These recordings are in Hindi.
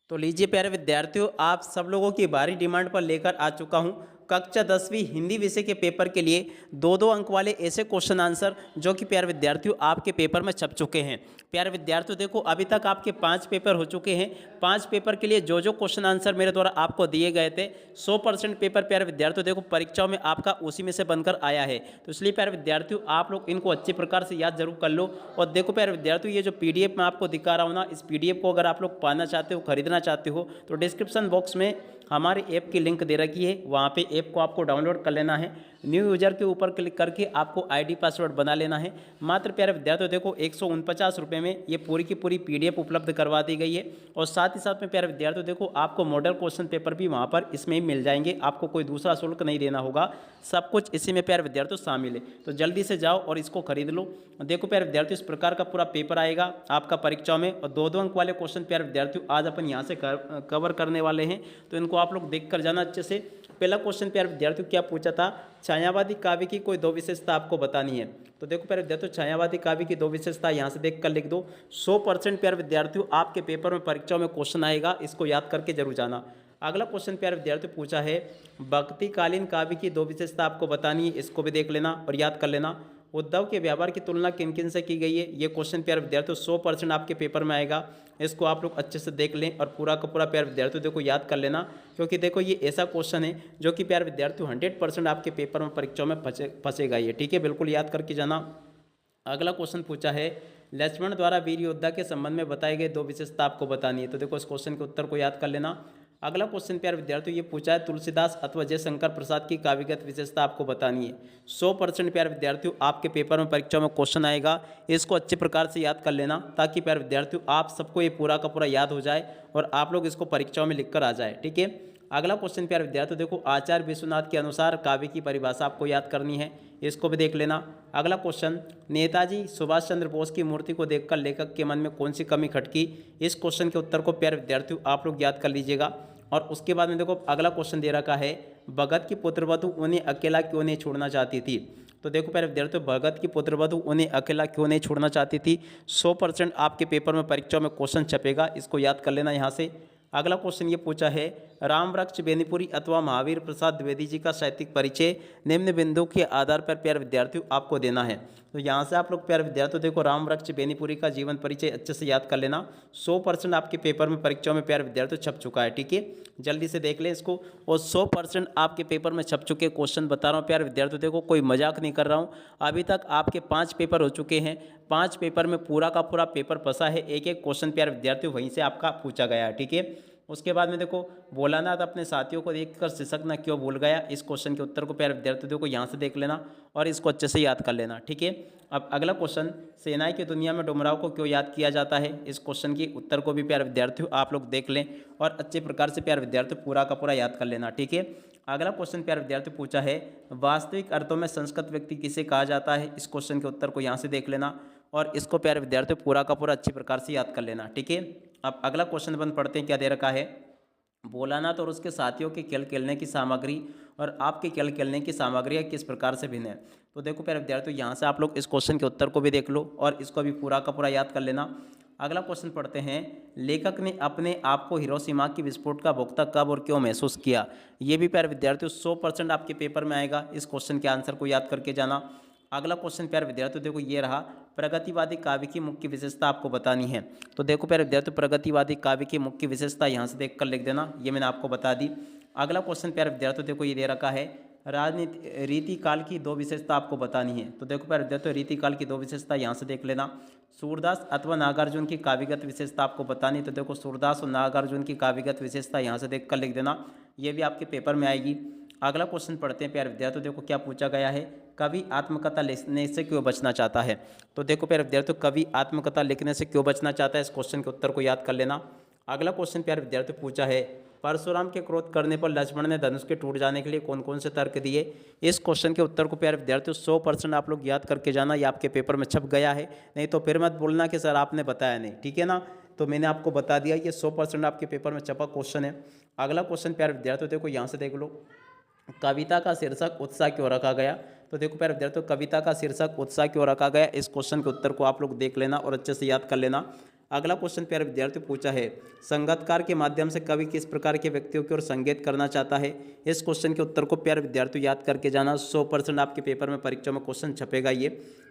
तो लीजिए प्यारे विद्यार्थियों, आप सब लोगों की भारी डिमांड पर लेकर आ चुका हूं कक्षा 10वीं हिंदी विषय के पेपर के लिए दो दो अंक वाले ऐसे क्वेश्चन आंसर जो कि प्यारे विद्यार्थियों आपके पेपर में छप चुके हैं। प्यारे विद्यार्थियों देखो, अभी तक आपके 5 पेपर हो चुके हैं। 5 पेपर के लिए जो जो क्वेश्चन आंसर मेरे द्वारा आपको दिए गए थे 100% पेपर प्यारे विद्यार्थियों देखो परीक्षाओं में आपका उसी में से बनकर आया है। तो इसलिए प्यारे विद्यार्थियों आप लोग इनको अच्छे प्रकार से याद जरूर कर लो। और देखो प्यारे विद्यार्थियों, ये जो PDF मैं आपको दिखा रहा हूँ ना, इस PDF को अगर आप लोग पाना चाहते हो, खरीदना चाहते हो, तो डिस्क्रिप्शन बॉक्स में हमारे ऐप की लिंक दे रखी है, वहाँ पे ऐप को आपको डाउनलोड कर लेना है। न्यू यूजर के ऊपर क्लिक करके आपको ID पासवर्ड बना लेना है। मात्र प्यारे विद्यार्थियों देखो 149 रुपये में ये पूरी की पूरी PDF उपलब्ध करवा दी गई है। और साथ ही साथ में प्यारे विद्यार्थियों देखो आपको मॉडल क्वेश्चन पेपर भी वहाँ पर इसमें ही मिल जाएंगे, आपको कोई दूसरा शुल्क नहीं देना होगा, सब कुछ इसी में प्यारे विद्यार्थियों शामिल है। तो जल्दी से जाओ और इसको खरीद लो। देखो प्यारे विद्यार्थियों, इस प्रकार का पूरा पेपर आएगा आपका परीक्षा में, और दो दो अंक वाले क्वेश्चन प्यारे विद्यार्थियों आज अपन यहाँ से कवर करने वाले हैं। तो इनको आप लोग देख कर जाना अच्छे से। पहला क्वेश्चन प्यारे विद्यार्थियों क्या पूछा था, छायावादी काव्य की कोई दो विशेषता आपको बतानी है। तो देखो प्यारे विद्यार्थियों, छायावादी काव्य की दो विशेषता यहाँ से देख कर लिख दो। 100% प्यारे विद्यार्थियों आपके पेपर में परीक्षाओं में क्वेश्चन आएगा, इसको याद करके जरूर जाना। अगला क्वेश्चन प्यारे विद्यार्थियों पूछा है भक्तिकालीन काव्य की दो विशेषता आपको बतानी है, इसको भी देख लेना और याद कर लेना। उद्धव के व्यवहार की तुलना किन किन से की गई है, ये क्वेश्चन प्यारे विद्यार्थियों 100% आपके पेपर में आएगा, इसको आप लोग अच्छे से देख लें और पूरा का पूरा प्यारे विद्यार्थियों देखो याद कर लेना। क्योंकि देखो ये ऐसा क्वेश्चन है जो कि प्यारे विद्यार्थियों 100% आपके पेपर में परीक्षाओं में फंसेगा ये, ठीक है, बिल्कुल याद करके जाना। अगला क्वेश्चन पूछा है लक्ष्मण द्वारा वीर योद्धा के संबंध में बताए गए दो विशेषता आपको बतानी है। तो देखो इस क्वेश्चन के उत्तर को याद कर लेना। अगला क्वेश्चन प्यारे विद्यार्थियों ये पूछा है तुलसीदास अथवा जयशंकर प्रसाद की काव्यगत विशेषता आपको बतानी है। 100% प्यारे विद्यार्थियों आपके पेपर में परीक्षा में क्वेश्चन आएगा, इसको अच्छे प्रकार से याद कर लेना ताकि प्यारे विद्यार्थियों आप सबको ये पूरा का पूरा याद हो जाए और आप लोग इसको परीक्षाओं में लिख कर आ जाए, ठीक है। अगला क्वेश्चन प्यारे विद्यार्थियों देखो आचार्य विश्वनाथ के अनुसार काव्य की परिभाषा आपको याद करनी है, इसको भी देख लेना। अगला क्वेश्चन नेताजी सुभाष चंद्र बोस की मूर्ति को देखकर लेखक के मन में कौन सी कमी खटकी, इस क्वेश्चन के उत्तर को प्यारे विद्यार्थियों आप लोग याद कर लीजिएगा। और उसके बाद में देखो अगला क्वेश्चन दे रखा है भगत की पुत्रवधु उन्हें अकेला क्यों नहीं छोड़ना चाहती थी। तो देखो प्यारे विद्यार्थियों भगत की पुत्रवधु उन्हें अकेला क्यों नहीं छोड़ना चाहती थी, 100% आपके पेपर में परीक्षा में क्वेश्चन छपेगा, इसको याद कर लेना यहाँ से। अगला क्वेश्चन ये पूछा है राम वृक्ष बेनीपुरी अथवा महावीर प्रसाद द्विवेदी जी का साहित्यिक परिचय निम्न बिंदु के आधार पर प्यारे विद्यार्थियों आपको देना है। तो यहाँ से आप लोग प्यारे विद्यार्थियों देखो राम वृक्ष बेनीपुरी का जीवन परिचय अच्छे से याद कर लेना। 100% आपके पेपर में परीक्षाओं में प्यारे विद्यार्थियों छप चुका है, ठीक है, जल्दी से देख लें इसको। और 100% आपके पेपर में छप चुके क्वेश्चन बता रहा हूँ प्यारे विद्यार्थियों देखो, कोई मजाक नहीं कर रहा हूँ। अभी तक आपके 5 पेपर हो चुके हैं, 5 पेपर में पूरा का पूरा पेपर फंसा है, एक एक क्वेश्चन प्यारे विद्यार्थियों वहीं से आपका पूछा गया है, ठीक है। उसके बाद में देखो भोलानाथ अपने साथियों को देखकर सिसक न क्यों भूल गया, इस क्वेश्चन के उत्तर को प्यारे विद्यार्थियों को यहाँ से देख लेना और इसको अच्छे से याद कर लेना, ठीक है। अब अगला क्वेश्चन सेनाई की दुनिया में डुमराव को क्यों याद किया जाता है, इस क्वेश्चन के उत्तर को भी प्यारे विद्यार्थियों आप लोग देख लें और अच्छे प्रकार से प्यारे विद्यार्थियों पूरा का पूरा याद कर लेना, ठीक है। अगला क्वेश्चन प्यारे विद्यार्थियों पूछा है वास्तविक अर्थों में संस्कृत व्यक्ति किसे कहा जाता है, इस क्वेश्चन के उत्तर को यहाँ से देख लेना और इसको प्यारे विद्यार्थियों पूरा का पूरा अच्छी प्रकार से याद कर लेना, ठीक है। अब अगला क्वेश्चन बंद पढ़ते हैं, क्या दे रखा है भोलानाथ और उसके साथियों के खेल खेलने की सामग्री और आपके खेल खेलने की सामग्रियाँ किस प्रकार से भिन्न है। तो देखो प्यारे विद्यार्थियों यहाँ से आप लोग इस क्वेश्चन के उत्तर को भी देख लो और इसको भी पूरा का पूरा याद कर लेना। अगला क्वेश्चन पढ़ते हैं लेखक ने अपने आप को हिरोशिमा की विस्फोट का भोक्ता कब और क्यों महसूस किया, ये भी प्यारे विद्यार्थियों 100% आपके पेपर में आएगा, इस क्वेश्चन के आंसर को याद करके जाना। अगला क्वेश्चन प्यारे विद्यार्थियों देखो ये रहा प्रगतिवादी काव्य की मुख्य विशेषता आपको बतानी है। तो देखो प्यारे विद्यार्थियों प्रगतिवादी काव्य की मुख्य विशेषता यहाँ से देख कर लिख देना, ये मैंने आपको बता दी। अगला क्वेश्चन प्यारे विद्यार्थियों देखो ये दे रखा है राजनीति रीति काल की दो विशेषता आपको बतानी है। तो देखो प्यारे विद्यार्थियों रीति काल की दो विशेषता यहाँ से देख लेना। सूरदास अथवा नागार्जुन की काव्यगत विशेषता आपको बतानी, तो देखो सूरदास और नागार्जुन की काव्यगत विशेषता यहाँ से देख कर लिख देना, ये भी आपके पेपर में आएगी। अगला क्वेश्चन पढ़ते हैं प्यारे विद्यार्थियों देखो क्या पूछा गया है कवि आत्मकथा लिखने से क्यों बचना चाहता है। तो देखो प्यारे विद्यार्थियों कवि आत्मकथा लिखने से क्यों बचना चाहता है, इस क्वेश्चन के उत्तर को याद कर लेना। अगला क्वेश्चन प्यारे विद्यार्थियों पूछा है परशुराम के क्रोध करने पर लक्ष्मण ने धनुष के टूट जाने के लिए कौन कौन से तर्क दिए, इस क्वेश्चन के उत्तर को प्यारे विद्यार्थियों 100% आप लोग याद करके जाना, ये आपके पेपर में छप गया है, नहीं तो फिर मत बोलना कि सर आपने बताया नहीं, ठीक है ना। तो मैंने आपको बता दिया, ये 100% आपके पेपर में छपा क्वेश्चन है। अगला क्वेश्चन प्यारे विद्यार्थियों देखो यहाँ से देख लो कविता का शीर्षक उत्साह क्यों रखा गया। तो देखो प्यारे विद्यार्थियों कविता का शीर्षक उत्साह क्यों रखा गया, इस क्वेश्चन के उत्तर को आप लोग देख लेना और अच्छे से याद कर लेना। अगला क्वेश्चन प्यारे विद्यार्थियों पूछा है, संगीतकार के माध्यम से कवि किस प्रकार के व्यक्तियों की ओर संकेत करना चाहता है। इस क्वेश्चन के उत्तर को प्यारे विद्यार्थियों याद करके जाना। 100% आपके पेपर में परीक्षा में क्वेश्चन छपेगा ये।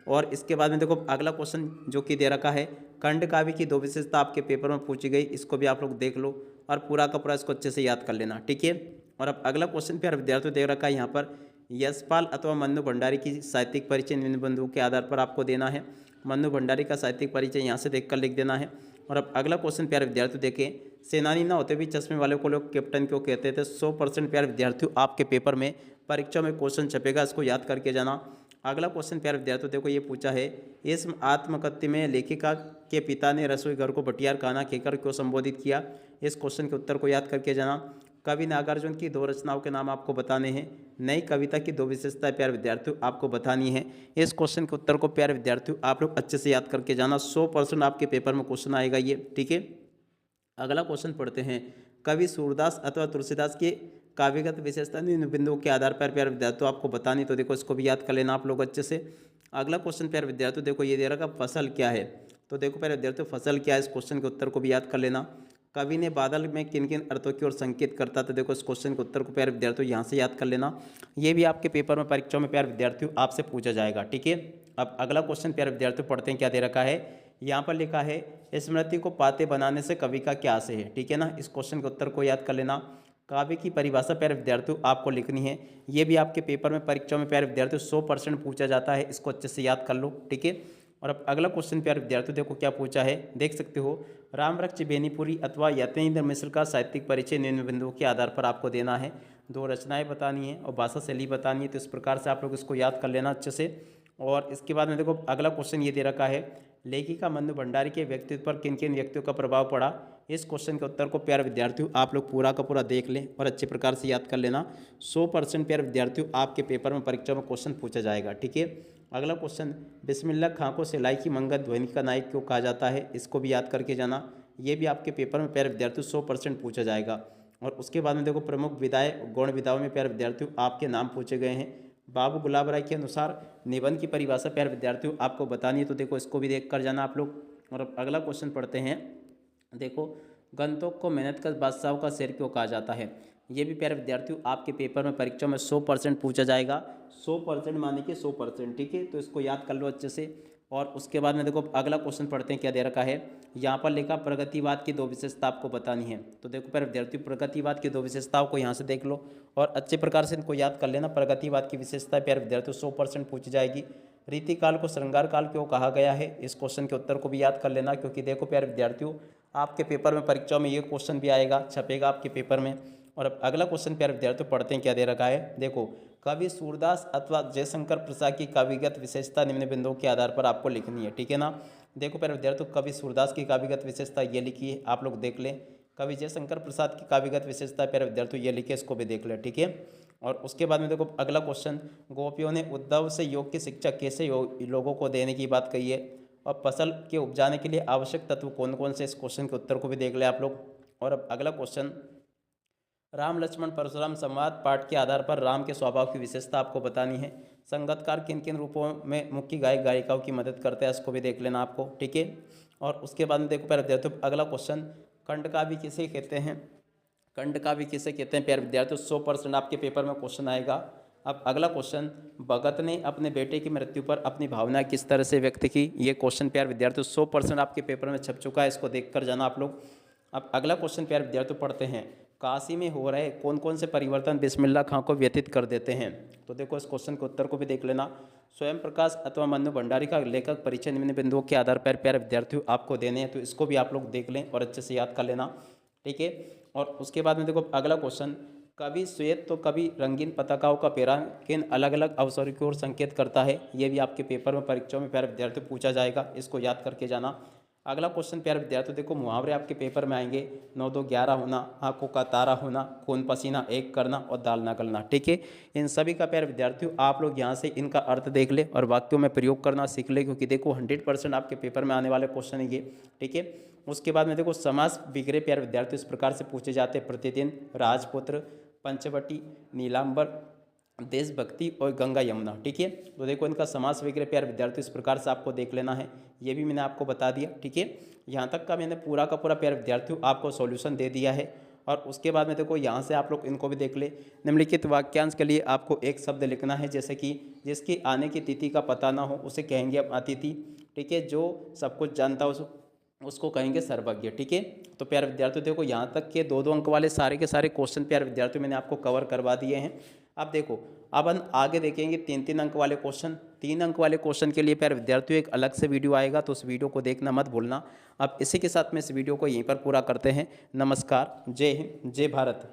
और इसके बाद में देखो अगला क्वेश्चन जो कि दे रखा है, खंड काव्य की 2 विशेषता आपके पेपर में पूछी गई, इसको भी आप लोग देख लो और पूरा का पूरा इसको अच्छे से याद कर लेना, ठीक है। और अब अगला क्वेश्चन प्यारे विद्यार्थियों दे रखा है यहाँ पर, यशपाल अथवा मन्नू भंडारी की साहित्यिक परिचय निम्न बिंदुओं के आधार पर आपको देना है। मन्नू भंडारी का साहित्यिक परिचय यहाँ से देखकर लिख देना है। और अब अगला क्वेश्चन प्यारे विद्यार्थियों देखें, सेनानी ना होते भी चश्मे वाले को लोग कैप्टन क्यों कहते थे। 100% प्यारे विद्यार्थियों आपके पेपर में परीक्षा में क्वेश्चन छपेगा, इसको याद करके जाना। अगला क्वेश्चन प्यारे विद्यार्थियों देखो ये पूछा है, इस आत्मकथ्य में लेखिका के पिता ने रसोई घर को भटियार खाना कहकर क्यों संबोधित किया। इस क्वेश्चन के उत्तर को याद करके जाना। कवि नागार्जुन की 2 रचनाओं के नाम आपको बताने हैं। नई कविता की 2 विशेषताएं प्यारे विद्यार्थियों आपको बतानी है। इस क्वेश्चन के उत्तर को प्यारे विद्यार्थियों आप लोग अच्छे से याद करके जाना। 100% आपके पेपर में क्वेश्चन आएगा ये, ठीक है। अगला क्वेश्चन पढ़ते हैं, कवि सूरदास अथवा तुलसीदास की काव्यगत विशेषता निम्न बिंदुओं के आधार पर प्यारे विद्यार्थियों आपको बतानी, तो देखो इसको भी याद कर लेना आप लोग अच्छे से। अगला क्वेश्चन प्यारे विद्यार्थियों देखो ये दे रखा, फसल क्या है। तो देखो प्यारे विद्यार्थियों फसल क्या है, इस क्वेश्चन के उत्तर को भी याद कर लेना। कवि ने बादल में किन किन अर्थों की ओर संकेत करता था, देखो इस क्वेश्चन के उत्तर को प्यारे विद्यार्थियों यहाँ से याद कर लेना। ये भी आपके पेपर में परीक्षा में प्यारे विद्यार्थियों आपसे पूछा जाएगा, ठीक है। अब अगला क्वेश्चन प्यारे विद्यार्थियों पढ़ते हैं, क्या दे रखा है। यहाँ पर लिखा है, स्मृति को पाते बनाने से कवि का क्या आशय है, ठीक है ना। इस क्वेश्चन के उत्तर को याद कर लेना। काव्य की परिभाषा प्यारे विद्यार्थियों आपको लिखनी है। ये भी आपके पेपर में परीक्षा में प्यारे विद्यार्थियों 100% पूछा जाता है, इसको अच्छे से याद कर लो, ठीक है। और अब अगला क्वेश्चन प्यारे विद्यार्थियों देखो क्या पूछा है, देख सकते हो, रामवृक्ष बेनीपुरी अथवा यतीन्द्र मिश्र का साहित्यिक परिचय निम्न बिंदुओं के आधार पर आपको देना है। 2 रचनाएं बतानी है और भाषा शैली बतानी है, तो इस प्रकार से आप लोग इसको याद कर लेना अच्छे से। और इसके बाद में देखो अगला क्वेश्चन ये दे रखा है, लेखिका मन्नू भंडारी के व्यक्तित्व पर किन किन व्यक्तियों का प्रभाव पड़ा। इस क्वेश्चन के उत्तर को प्यारे विद्यार्थियों आप लोग पूरा का पूरा देख लें और अच्छे प्रकार से याद कर लेना। 100% प्यारे विद्यार्थियों आपके पेपर में परीक्षा में क्वेश्चन पूछा जाएगा, ठीक है। अगला क्वेश्चन, बिस्मिल्लाह खां को सिलाई की मंगल ध्वनि का नायक क्यों कहा जाता है, इसको भी याद करके जाना। ये भी आपके पेपर में प्यारे विद्यार्थियों 100% पूछा जाएगा। और उसके बाद में देखो प्रमुख विधाएं गौण विधाओं में प्यारे विद्यार्थियों आपके नाम पूछे गए हैं। बाबू गुलाब राय के अनुसार निबंध की परिभाषा प्यारे विद्यार्थियों आपको बतानी है, तो देखो इसको भी देख कर जाना आप लोग। और अब अगला क्वेश्चन पढ़ते हैं, देखो गंतोक को मेहनत का बादशाहों का शेर क्यों कहा जाता है। ये भी प्यारे विद्यार्थियों आपके पेपर में परीक्षा में 100% पूछा जाएगा। 100% माने कि 100%, ठीक है, तो इसको याद कर लो अच्छे से। और उसके बाद में देखो अगला क्वेश्चन पढ़ते हैं, क्या दे रखा है। यहाँ पर लिखा प्रगतिवाद की 2 विशेषता आपको बतानी है, तो देखो प्यारे विद्यार्थियों प्रगतिवाद की 2 विशेषताओं को यहाँ से देख लो और अच्छे प्रकार से इनको याद कर लेना। प्रगतिवाद की विशेषता प्यारे विद्यार्थियों 100% पूछी जाएगी। रीतिकाल को श्रृंगार काल क्यों कहा गया है, इस क्वेश्चन के उत्तर को भी याद कर लेना, क्योंकि देखो प्यारे विद्यार्थियों आपके पेपर में परीक्षा में ये क्वेश्चन भी आएगा, छपेगा आपके पेपर में। और अब अगला क्वेश्चन प्यारे विद्यार्थियों पढ़ते हैं, क्या दे रखा है। देखो कवि सूरदास अथवा जयशंकर प्रसाद की काव्यगत विशेषता निम्न बिंदुओं के आधार पर आपको लिखनी है, ठीक है ना। देखो प्यारे विद्यार्थियों कवि सूरदास की काव्यगत विशेषता ये लिखी है, आप लोग देख लें। कवि जयशंकर प्रसाद की काव्यगत विशेषता प्यारे विद्यार्थियों ये लिखे, इसको भी देख लें, ठीक है। और उसके बाद में देखो अगला क्वेश्चन, गोपियों ने उद्धव से योग की शिक्षा कैसे लोगों को देने की बात कही है और फसल के उपजाने के लिए आवश्यक तत्व कौन कौन से, इस क्वेश्चन के उत्तर को भी देख लें आप लोग। और अब अगला क्वेश्चन, राम लक्ष्मण परशुराम संवाद पाठ के आधार पर राम के स्वभाव की विशेषता आपको बतानी है। संगीतकार किन किन रूपों में मुख्य गायक गायिकाओं की मदद करते हैं, इसको भी देख लेना आपको, ठीक है। और उसके बाद में देखो प्यारे विद्यार्थियों अगला क्वेश्चन, खंड काव्य किसे कहते हैं। खंड काव्य किसे कहते हैं प्यारे विद्यार्थियों 100% आपके पेपर में क्वेश्चन आएगा। अब अगला क्वेश्चन, भगत ने अपने बेटे की मृत्यु पर अपनी भावना किस तरह से व्यक्त की। ये क्वेश्चन प्यारे विद्यार्थियों 100% आपके पेपर में छप चुका है, इसको देख कर जाना आप लोग। अब अगला क्वेश्चन प्यारे विद्यार्थियों पढ़ते हैं, काशी में हो रहे कौन कौन से परिवर्तन बिस्मिल्लाह खां को व्यतीत कर देते हैं। तो देखो इस क्वेश्चन के उत्तर को भी देख लेना। स्वयं प्रकाश अथवा मन्नू भंडारी का लेखक परिचय निम्न बिंदुओं के आधार पर प्यारे विद्यार्थियों आपको देने हैं, तो इसको भी आप लोग देख लें और अच्छे से याद कर लेना, ठीक है। और उसके बाद में देखो अगला क्वेश्चन, कवि श्वेत तो कवि रंगीन पताकाओं का पेरा किन अलग अलग अवसरों की ओर संकेत करता है। ये भी आपके पेपर में परीक्षाओं में प्यारे विद्यार्थियों पूछा जाएगा, इसको याद करके जाना। अगला क्वेश्चन प्यारे विद्यार्थियों देखो मुहावरे आपके पेपर में आएंगे, 9 2 11 होना, आंखों का तारा होना, खून पसीना एक करना और दाल ना गलना, ठीक है। इन सभी का प्यारे विद्यार्थियों आप लोग यहाँ से इनका अर्थ देख ले और वाक्यों में प्रयोग करना सीख ले, क्योंकि देखो 100% आपके पेपर में आने वाले क्वेश्चन है ये, ठीक है। उसके बाद में देखो समास विग्रह प्यारे विद्यार्थियों इस प्रकार से पूछे जाते हैं, प्रतिदिन, राजपुत्र, पंचवटी, नीलांबर, देशभक्ति और गंगा यमुना, ठीक है। तो देखो इनका समास विग्रह प्यारे विद्यार्थियों इस प्रकार से आपको देख लेना है। ये भी मैंने आपको बता दिया। ठीक है, यहाँ तक का मैंने पूरा का पूरा प्यारे विद्यार्थियों आपको सॉल्यूशन दे दिया है। और उसके बाद में देखो यहाँ से आप लोग इनको भी देख ले। निम्नलिखित वाक्यांश के लिए आपको एक शब्द लिखना है, जैसे कि जिसकी आने की तिथि का पता ना हो उसे कहेंगे हम अतिथि। ठीक है, जो सब कुछ जानता हो उसको कहेंगे सर्वज्ञ। ठीक है, तो प्यारे विद्यार्थियों देखो यहाँ तक के 2-2 अंक वाले सारे के सारे क्वेश्चन प्यारे विद्यार्थियों मैंने आपको कवर करवा दिए हैं। अब देखो, अब हम आगे देखेंगे 3-3 अंक वाले क्वेश्चन। 3 अंक वाले क्वेश्चन के लिए प्यारे विद्यार्थियों एक अलग से वीडियो आएगा, तो उस वीडियो को देखना मत भूलना। अब इसी के साथ में इस वीडियो को यहीं पर पूरा करते हैं। नमस्कार, जय हिंद, जय भारत।